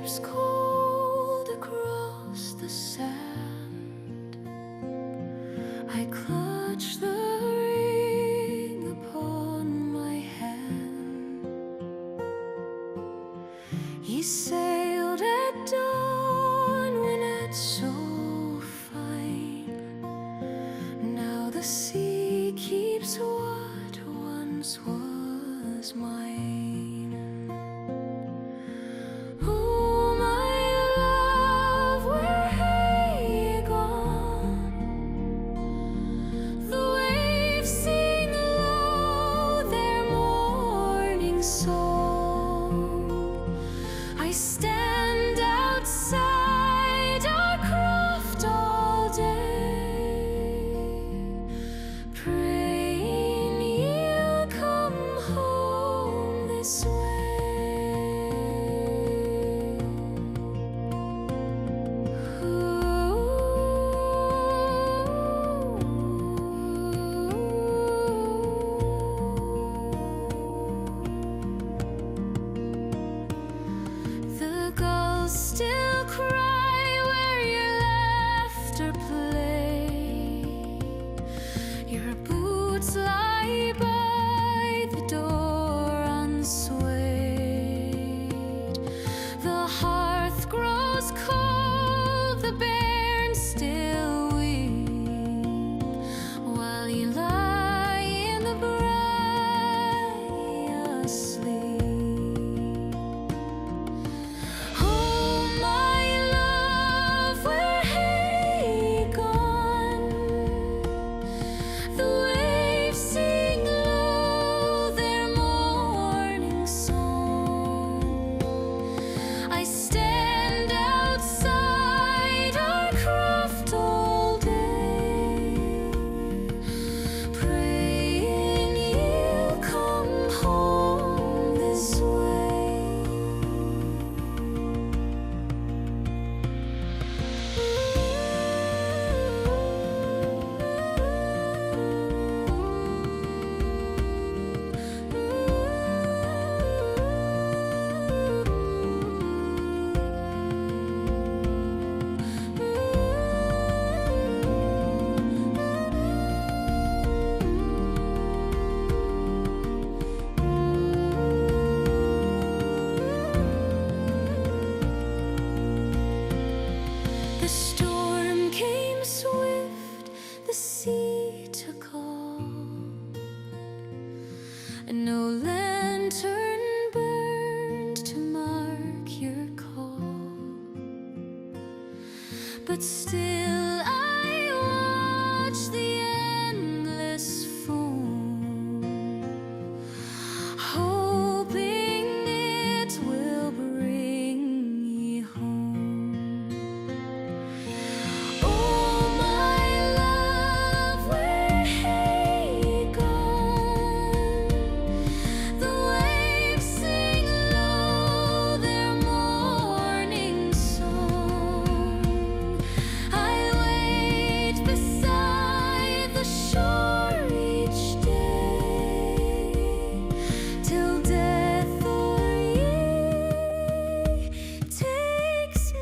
keeps cold across the sand. I clutch the ring upon my hand. He sailed at dawn when at so fine. Now the sea keeps what once was mine. Oh, my love, where have you gone? The waves sing low their morning song. I stand outside our croft all day, praying you'll come home this way. The gulls still cry where your laughter played. Your boots lie by the door unswayed. The hearth grows cold, the bairns still weep, while you lie in the brae asleep. Oh, my love, where have you gone? The waves sing low their morning song. I stand outside our croft all day, praying you'll come home this way. The storm came swift, the sea took all, and no lantern burned to mark your call. But still I watch the endless foam, hoping it will bring ye home. Oh, my love, where have you gone? The waves sing low their morning song. I wait beside the shore each day, till death or ye takes me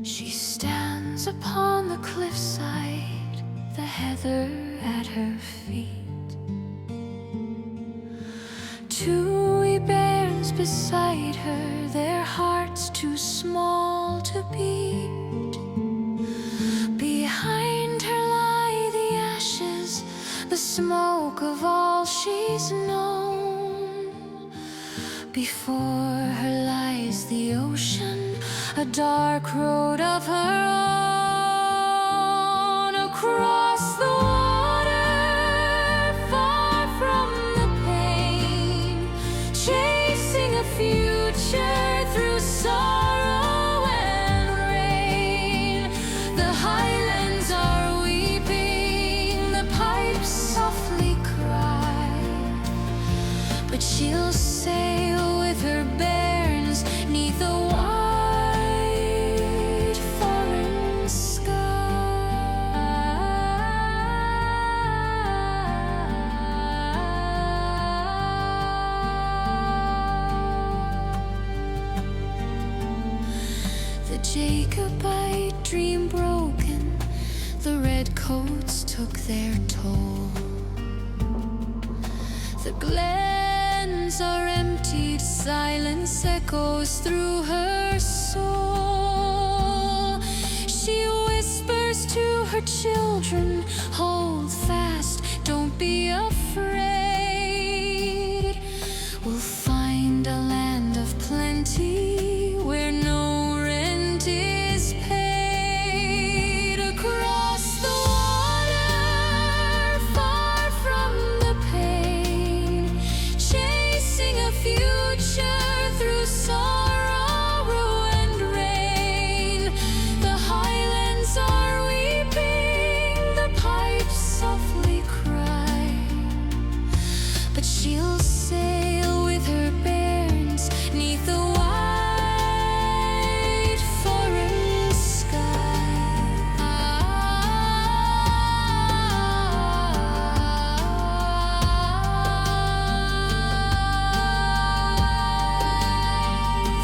She stands upon the cliffside, the heather at her feet. Two wee bairns beside her, their hearts too small to beat. Behind smoke of all she's known. Before her lies the ocean, a dark road of her own. Across the water, far from the pain, chasing a future through sorrow and rain. The highlands are weeping, the pipes softly cry, but she'll sail with her bairns 'neath the wide foreign sky. The Jacobite dream broken, the redcoats took their toll. The glens are emptied, silence echoes through her soul. She whispers to her children, hold fast, don't be afraid. We'll find a land of plenty where no rent is paid. Across the water, far from the pain, chasing a future through sorrow and rain. The highlands are weeping, the pipes softly cry, but she'll sail with her bairns 'neath the wide foreign sky.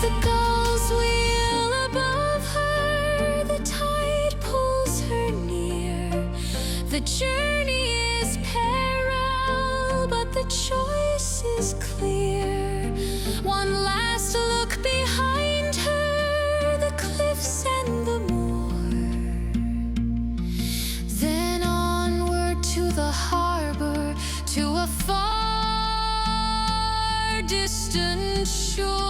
The gulls wheel above her, the tide pulls her near. The journey is peril, but the choice is clear. One last look behind her, the cliffs and the moor. Then onward to the harbor, to a far distant shore.